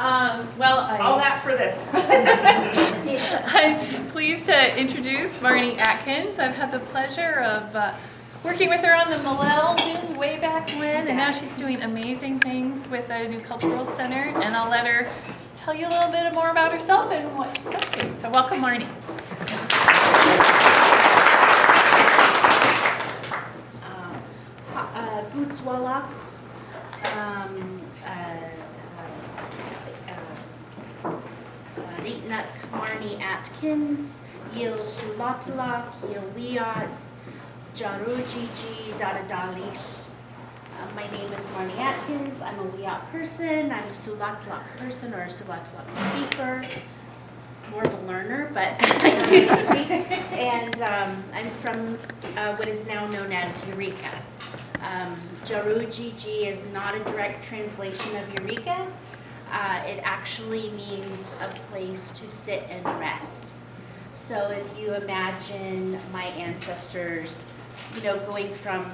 All that for this. I'm pleased to introduce Marnie Atkins. I've had the pleasure of working with her on the Millell Dunes way back when, and now she's doing amazing things with the new cultural center, and I'll let her tell you a little bit more about herself and what she's up to. So welcome, Marnie. Gutzwalak. Ritnak Marnie Atkins, Yil Sulatalak, Yil Wiyot, Jarujiji, Dadadalish. My name is Marnie Atkins. I'm a Wiyot person. I'm a Sulatalak person or a Sulatalak speaker. More of a learner, but I do speak. And I'm from what is now known as Eureka. Jarujiji is not a direct translation of Eureka. It actually means a place to sit and rest. So if you imagine my ancestors, going from,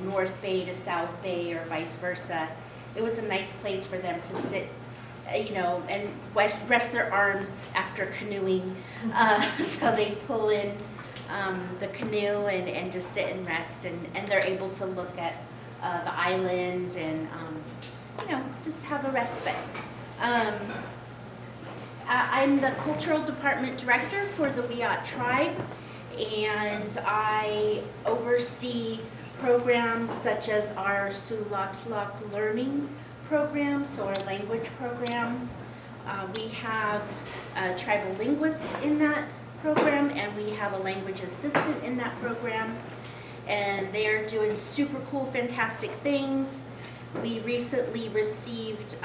North Bay to South Bay or vice versa, it was a nice place for them to sit, and rest their arms after canoeing. So they pull in the canoe and just sit and rest, and they're able to look at the island and just have a respite. I'm the cultural department director for the Wiyot Tribe, and I oversee programs such as our Sulatlak learning program, so our language program. We have a tribal linguist in that program, and we have a language assistant in that program, and they're doing super cool, fantastic things. We recently received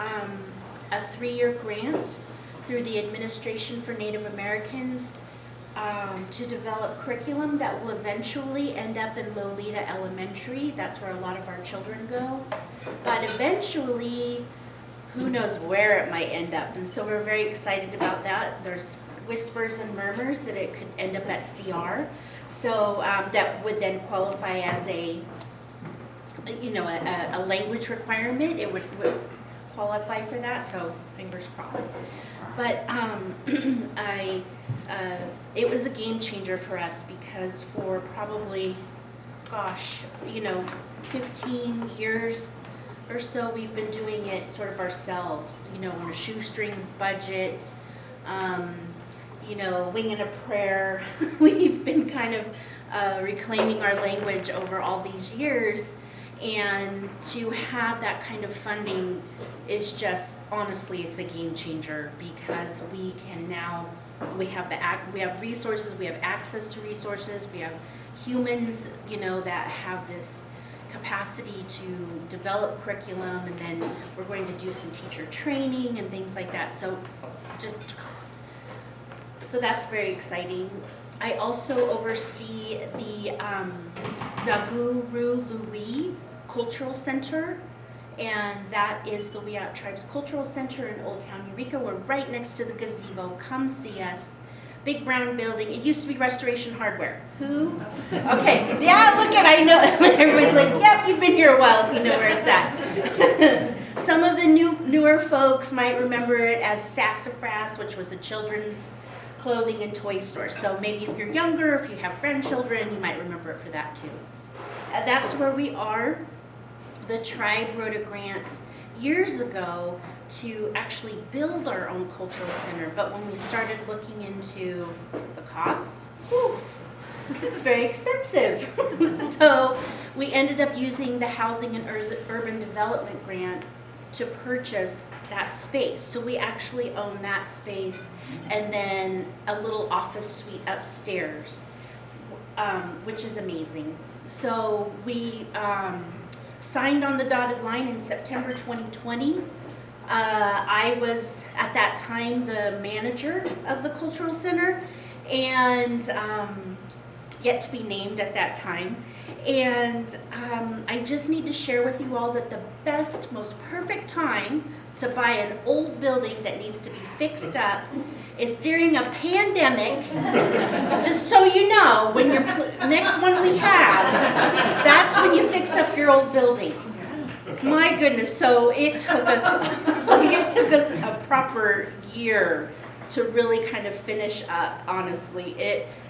a 3-year grant through the Administration for Native Americans to develop curriculum that will eventually end up in Loleta Elementary. That's where a lot of our children go. But eventually, who knows where it might end up. And so we're very excited about that. There's whispers and murmurs that it could end up at CR. So that would then qualify as a language requirement. It would qualify for that, so fingers crossed. But it was a game changer for us because for probably, 15 years or so, we've been doing it sort of ourselves, on a shoestring budget, winging a prayer. We've been kind of reclaiming our language over all these years. And to have that kind of funding is just, honestly, it's a game changer because we can now, we have resources, we have access to resources, we have humans, that have this capacity to develop curriculum, and then we're going to do some teacher training and things like that. So that's very exciting. I also oversee the Daguru Louwi Cultural Center, and that is the Wiyot Tribe's Cultural Center in Old Town Eureka. We're right next to the Gazebo. Come see us. Big brown building. It used to be Restoration Hardware. Who? Okay. Yeah, look at, I know. Everybody's like, yep, you've been here a while if you know where it's at. Some of the newer folks might remember it as Sassafras, which was a children's clothing and toy store. So maybe if you're younger, if you have grandchildren, you might remember it for that too. That's where we are. The tribe wrote a grant years ago to actually build our own cultural center, but when we started looking into the costs, it's very expensive. So we ended up using the Housing and Urban Development Grant to purchase that space. So we actually own that space and then a little office suite upstairs, which is amazing. So we signed on the dotted line in September 2020. I was at that time the manager of the cultural center and yet to be named at that time. And I just need to share with you all that the best, most perfect time to buy an old building that needs to be fixed up is during a pandemic. Just so you know, when your next one we have, that's when you fix up your old building. My goodness, so it took us, a proper year to really kind of finish up, honestly.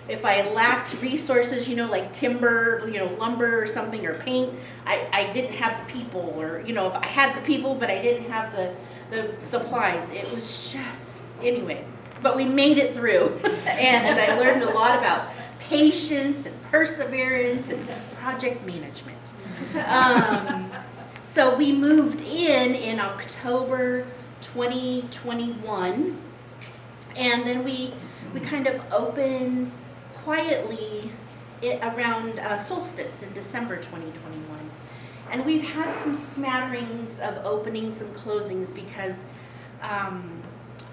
If I lacked resources, like timber, lumber or something, or paint, I didn't have the people, or, if I had the people, but I didn't have the supplies. It was just, anyway, but we made it through. And I learned a lot about patience and perseverance and project management. So we moved in October 2021, and then we kind of opened quietly around solstice in December 2021. And we've had some smatterings of openings and closings because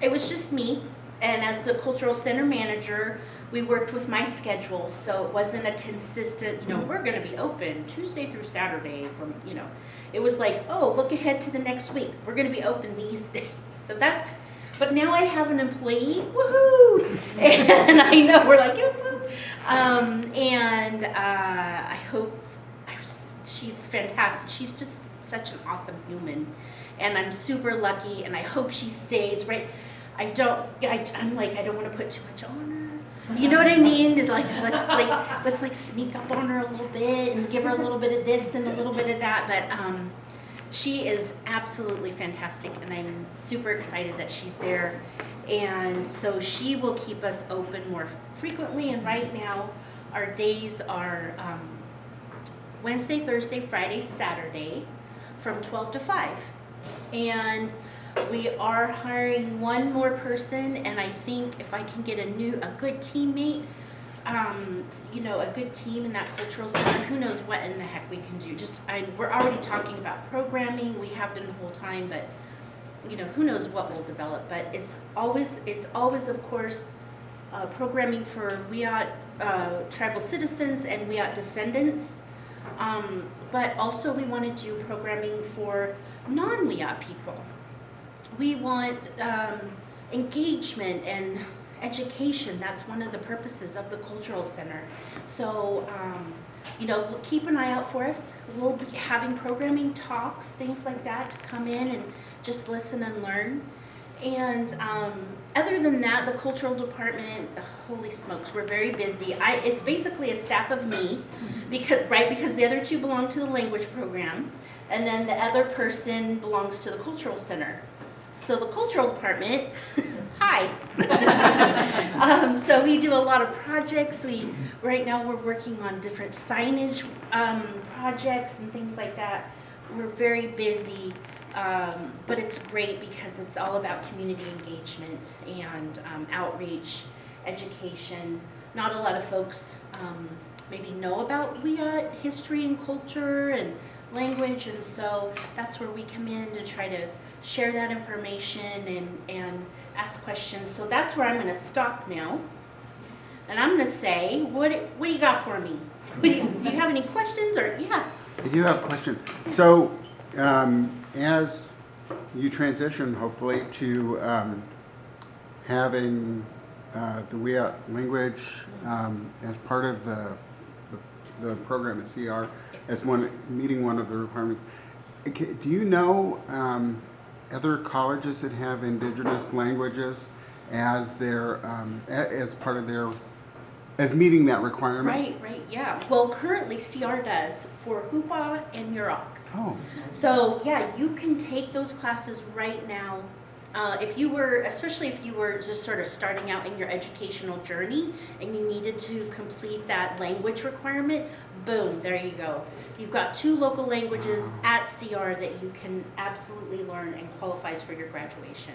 it was just me. And as the cultural center manager, we worked with my schedule, so it wasn't a consistent, we're going to be open Tuesday through Saturday from, it was like, oh, look ahead to the next week. We're going to be open these days. So but now I have an employee, woohoo! And I know we're like, whoop. And I hope, she's fantastic. She's just such an awesome human. And I'm super lucky, and I hope she stays, right? I'm like, I don't want to put too much on her. You know what I mean? It's like, let's sneak up on her a little bit and give her a little bit of this and a little bit of that. But she is absolutely fantastic, and I'm super excited that she's there. And so she will keep us open more frequently. And right now, our days are Wednesday, Thursday, Friday, Saturday, from 12 to 5. And we are hiring one more person, and I think if I can get a good teammate, a good team in that cultural center, who knows what in the heck we can do. We're already talking about programming. We have been the whole time, but who knows what we'll develop. But it's always of course programming for Wiyot tribal citizens and Wiyot descendants. But also we want to do programming for non-Wiyot people. We want engagement and education. That's one of the purposes of the Cultural Center. So, keep an eye out for us. We'll be having programming talks, things like that, to come in and just listen and learn. And other than that, the cultural department, holy smokes, we're very busy. It's basically a staff of me, because the other two belong to the language program, and then the other person belongs to the cultural center. So the cultural department, hi. So we do a lot of projects. Right now we're working on different signage projects and things like that. We're very busy, but it's great because it's all about community engagement and outreach, education. Not a lot of folks maybe know about Wiyot history and culture and language, and so that's where we come in to try to share that information and ask questions. So that's where I'm going to stop now, and I'm going to say, what do you got for me? Do you have any questions? Or yeah, I do have a question. So as you transition hopefully to having the Wiyot language as part of the program at CR, as meeting one of the requirements, do you know other colleges that have indigenous languages as their as part of their meeting that requirement? Right, yeah. Well, currently CR does for Hoopa and Yurok. Oh. So yeah, you can take those classes right now. Especially if you were just sort of starting out in your educational journey and you needed to complete that language requirement, boom, there you go. You've got 2 local languages at CR that you can absolutely learn and qualifies for your graduation.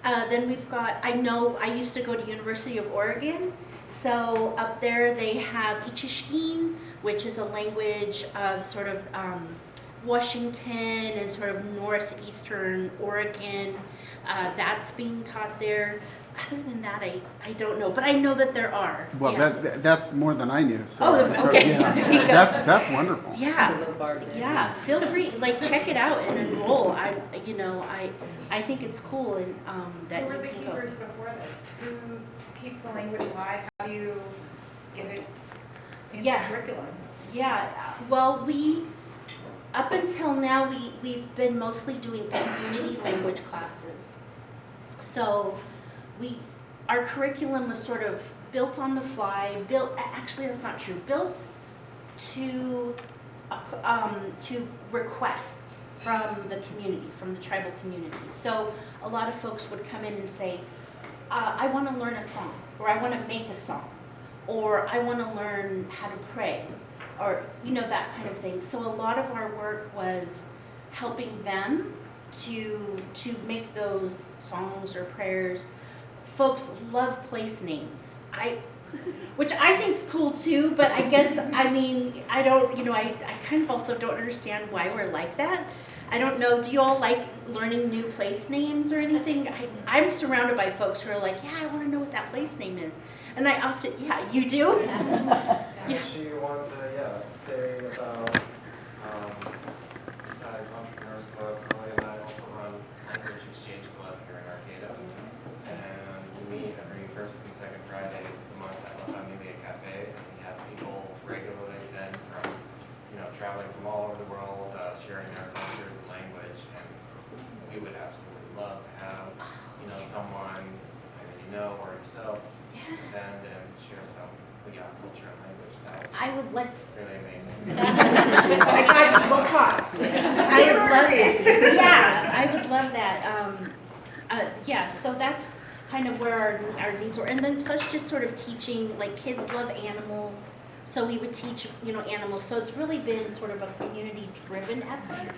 Then we've got, I used to go to University of Oregon, so up there they have Ichishkin, which is a language of sort of Washington and sort of northeastern Oregon. That's being taught there. Other than that, I don't know, but I know that there are. Well, yeah. That's more than I knew. So okay. Yeah. That's wonderful. Yeah. Feel free, check it out and enroll. I think it's cool and that Who were you the can go. keepers before this? Who keeps the language alive? How do you get it into Yeah. curriculum? Yeah. Well, Up until now, we've been mostly doing community language classes. So our curriculum was sort of built on the fly, actually that's not true, built to requests from the community, from the tribal community. So a lot of folks would come in and say, I want to learn a song, or I want to make a song, or I want to learn how to pray, or that kind of thing. So a lot of our work was helping them to make those songs or prayers. Folks love place names. Which I think's cool too, but I guess, I don't, I kind of also don't understand why we're like that. I don't know, do you all like learning new place names or anything? I'm surrounded by folks who are like, yeah, I want to know what that place name is. And I often, yeah, you do? Yeah, she wanted to, say about, besides Entrepreneurs Club, Loleta and I also run Language Exchange Club here in Arcata. And we meet every first and second Fridays of the month at La Familia Cafe. And we have people regularly attend from, traveling from all over the world, sharing their cultures and language. And we would absolutely love to have, someone either or yourself attend and share some Wiyot culture and language. That would be really amazing. I got you, we'll talk. I would love that. Yeah, I would love that. So that's kind of where our needs were. And then plus just sort of teaching, like kids love animals. So we would teach, animals. So it's really been sort of a community-driven effort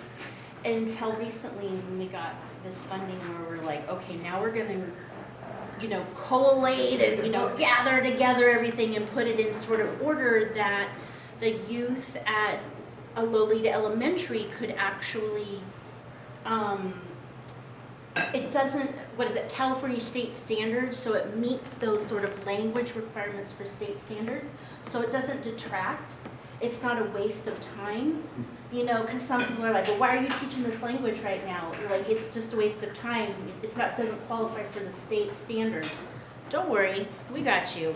until recently when we got this funding where we're like, okay, now we're going to, collate and, gather together everything and put it in sort of order that the youth at a Loleta Elementary could actually, it doesn't, California state standards, so it meets those sort of language requirements for state standards, so it doesn't detract. It's not a waste of time, because some people are like, well, why are you teaching this language right now? Like, it's just a waste of time. Doesn't qualify for the state standards. Don't worry, we got you.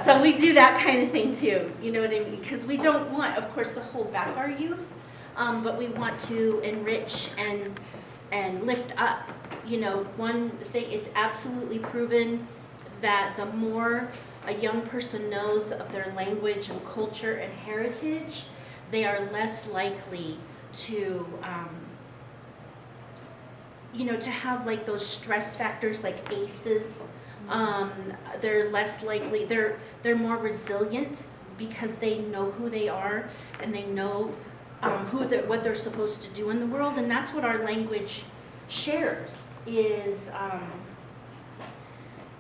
So we do that kind of thing too, you know what I mean? Because we don't want, of course, to hold back our youth, but we want to enrich and lift up. One thing, it's absolutely proven that the more a young person knows of their language and culture and heritage, they are less likely to, to have like those stress factors like ACEs. They're less likely, they're more resilient because they know who they are and they know what they're supposed to do in the world, and that's what our language shares. Is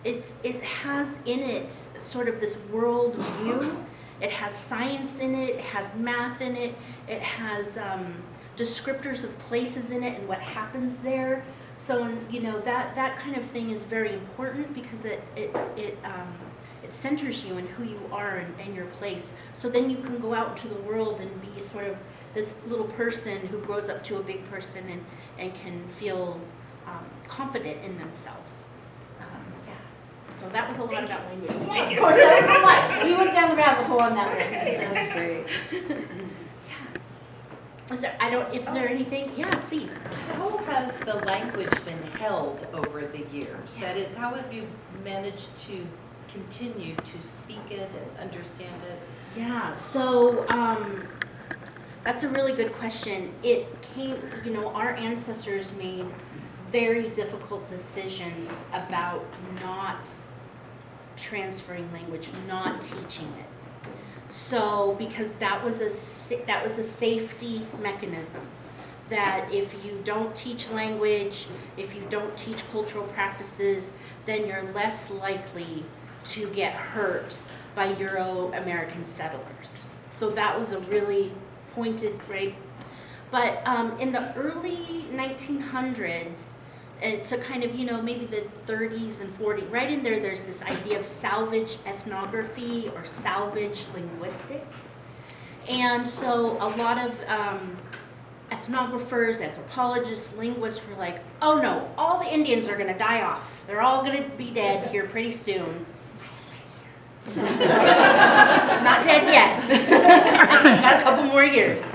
it has in it sort of this world view. It has science in it. It has math in it. It has descriptors of places in it and what happens there. So that kind of thing is very important because it centers you in who you are and your place. So then you can go out into the world and be sort of this little person who grows up to a big person and can feel confident in themselves. So that was a lot about language. Yeah, of course, that was a lot. We went down the rabbit hole on that one. That's great. Is there anything? Yeah, please. How has the language been held over the years? That is, how have you managed to continue to speak it and understand it? Yeah, so that's a really good question. It came, our ancestors made very difficult decisions about not transferring language, not teaching it. So, because that was a safety mechanism, that if you don't teach language, if you don't teach cultural practices, then you're less likely to get hurt by Euro-American settlers. So that was a really pointed, right? But in the early 1900s, to kind of, maybe the 30s and 40s, right in there, there's this idea of salvage ethnography or salvage linguistics. And so a lot of ethnographers, anthropologists, linguists were like, oh no, all the Indians are gonna die off. They're all gonna be dead here pretty soon. Not dead yet. Got a couple more years.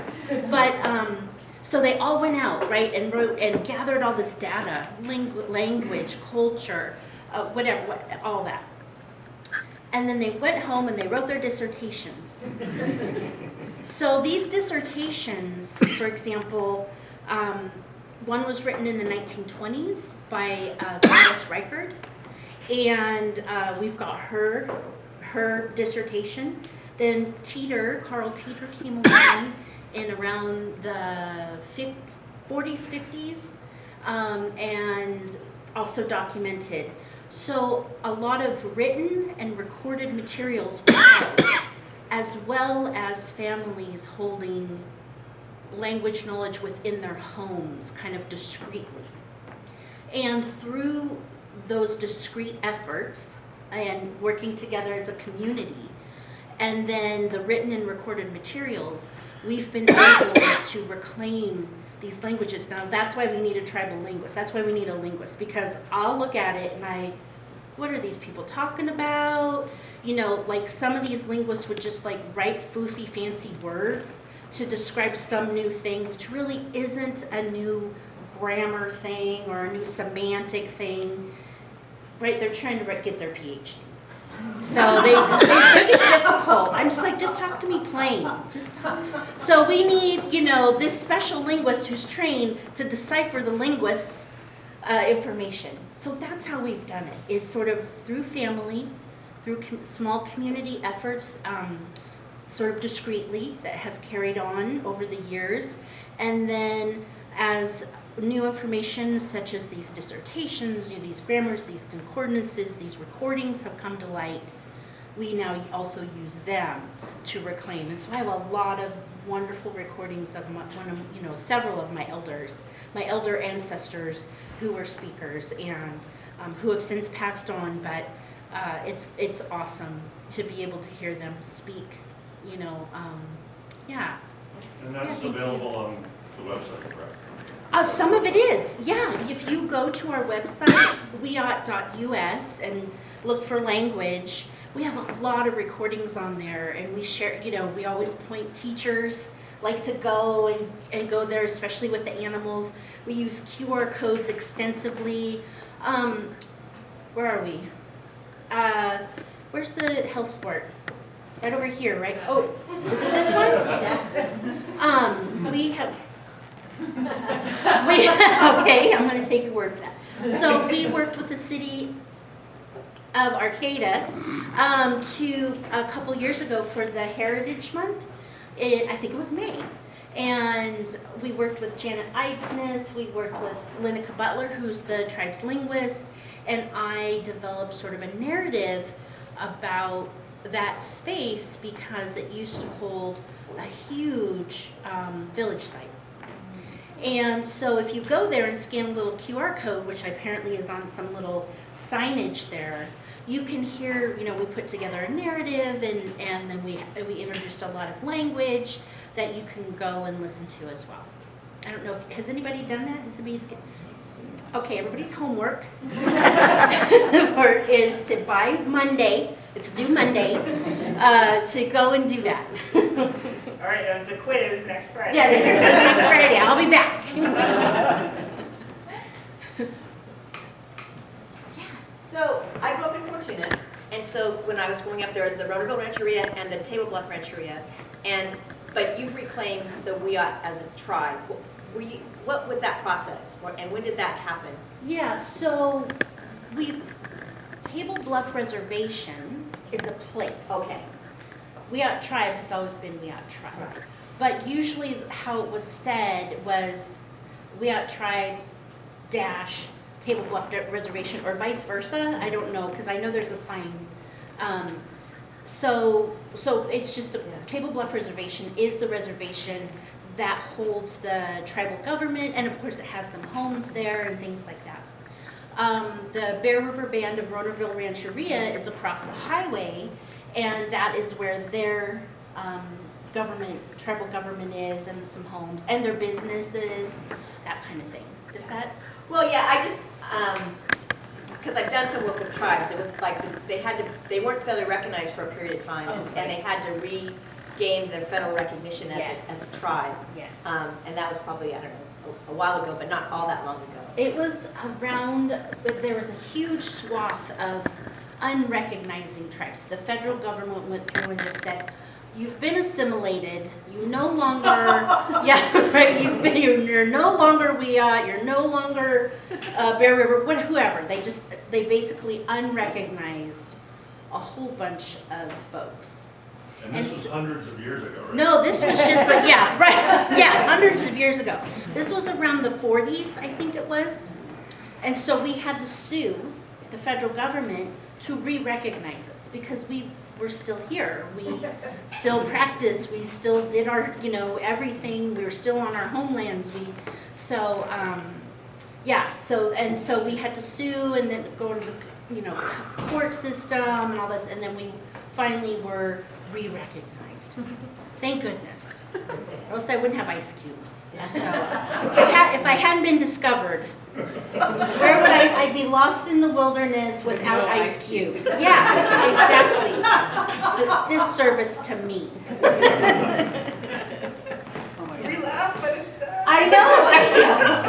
But, so they all went out, right, and wrote and gathered all this data, language, culture, whatever, all that. And then they went home and they wrote their dissertations. So these dissertations, for example, one was written in the 1920s by Gladys Reichard, and we've got her dissertation. Then Carl Teeter came along in around the 40s, 50s, and also documented. So a lot of written and recorded materials were held, as well as families holding language knowledge within their homes, kind of discreetly. And through those discrete efforts and working together as a community, and then the written and recorded materials, we've been able to reclaim these languages. Now that's why we need a tribal linguist. That's why we need a linguist, because I'll look at it and what are these people talking about? You know, like some of these linguists would just like write foofy fancy words to describe some new thing, which really isn't a new grammar thing or a new semantic thing, right? They're trying to get their PhD. So they make it difficult. I'm just like, just talk to me plain. Just talk. So we need, you know, this special linguist who's trained to decipher the linguist's information. So that's how we've done it, is sort of through family, through small community efforts, sort of discreetly, that has carried on over the years. And then as new information such as these dissertations, you know, these grammars, these concordances, these recordings have come to light, we now also use them to reclaim. And so I have a lot of wonderful recordings of several of my elder ancestors who were speakers and who have since passed on, but it's awesome to be able to hear them speak, you know, yeah. And that's available on the website, correct? Some of it is, yeah. If you go to our website, wiyot.us, and look for language, we have a lot of recordings on there, and we share, you know, we always point teachers like to go and go there, especially with the animals. We use QR codes extensively. Where are we? Where's the health sport? Right over here, right? Oh, is it this one? We have... okay, I'm going to take your word for that. So we worked with the city of Arcata to a couple years ago for the Heritage Month. I think it was May. And we worked with Janet Eidsness, we worked with Lineca Butler, who's the tribe's linguist, and I developed sort of a narrative about that space because it used to hold a huge village site. And so if you go there and scan a little QR code, which apparently is on some little signage there, you can hear, you know, we put together a narrative and then we introduced a lot of language that you can go and listen to as well. I don't know if, has anybody done that? Has anybody okay, everybody's homework is to by Monday, it's due Monday, to go and do that. All right, there's a quiz next Friday. Yeah, there's a quiz next Friday. I'll be back. So I grew up in Fortuna, and so when I was growing up, there was the Rotary Rancheria and the Table Bluff Rancheria, but you've reclaimed the Wiyot as a tribe. What was that process, and when did that happen? Yeah, so Table Bluff Reservation is a place. Okay. Wiyot Tribe has always been Wiyot Tribe. Right. But usually how it was said was Wiyot Tribe dash Table Bluff Reservation, or vice versa. I don't know, because I know there's a sign. So it's just Table Bluff Reservation is the reservation that holds the tribal government, and of course it has some homes there and things like that. The Bear River Band of Ronerville Rancheria is across the highway, and that is where their tribal government is, and some homes, and their businesses, that kind of thing. Does that? Well, yeah, I just, because I've done some work with tribes, it was like they weren't federally recognized for a period of time, and they had to gained their federal recognition Yes. as a tribe. Yes. And that was probably, I don't know, a while ago, but not all that long ago. It was around, but there was a huge swath of unrecognizing tribes. The federal government went through and just said, you've been assimilated, you no longer, yeah, right, you're no longer Wiyot, you're no longer Bear River, whoever. They basically unrecognized a whole bunch of folks. And this was hundreds of years ago, right? No, this was just like, yeah, right, yeah, hundreds of years ago. This was around the 40s, I think it was. And so we had to sue the federal government to re-recognize us because we were still here. We still practiced, we still did our, everything. We were still on our homelands. So we had to sue and then go to the, court system and all this, and then we finally were re-recognized. Thank goodness. Or else I wouldn't have ice cubes. So if I hadn't been discovered, where would I'd be lost in the wilderness without ice cubes. Yeah, exactly. It's a disservice to me. We laugh, but it's sad. I know.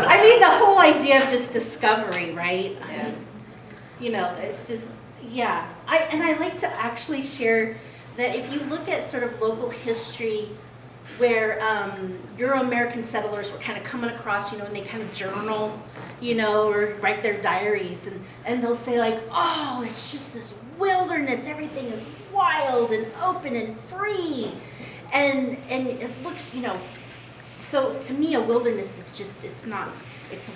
I mean, the whole idea of just discovery, right? Yeah. It's just, yeah. I like to actually share that if you look at sort of local history where Euro-American settlers were kind of coming across, and they kind of journal, or write their diaries, and they'll say like, oh, it's just this wilderness, everything is wild and open and free, and it looks, so to me a wilderness is just, it's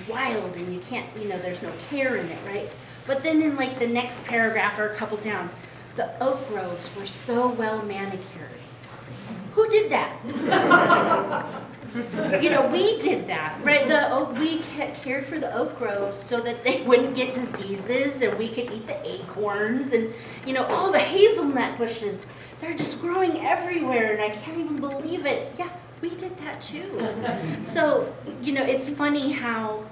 wild and you can't, there's no care in it, right? But then in like the next paragraph or a couple down, the oak groves were so well manicured. Who did that? We did that, right? We cared for the oak groves so that they wouldn't get diseases and we could eat the acorns and, all the hazelnut bushes, they're just growing everywhere and I can't even believe it. Yeah, we did that too. So, it's funny how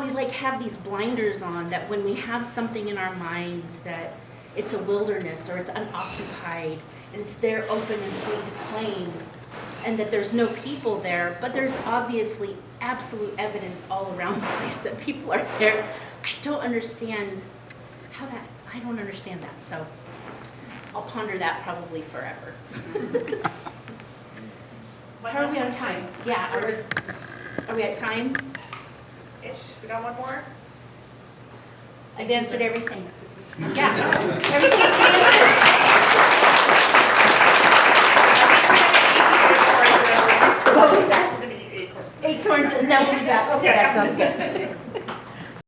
we like have these blinders on that when we have something in our minds that it's a wilderness or it's unoccupied and it's there open and free to claim and that there's no people there, but there's obviously absolute evidence all around the place that people are there. I don't understand that, so I'll ponder that probably forever. How are we on time? Yeah, are we at time? Ish. We got one more? I've answered everything. Yeah, everything's answered. What was that? We're gonna eat acorn. Acorns, and then we'll be back. Okay, that sounds good.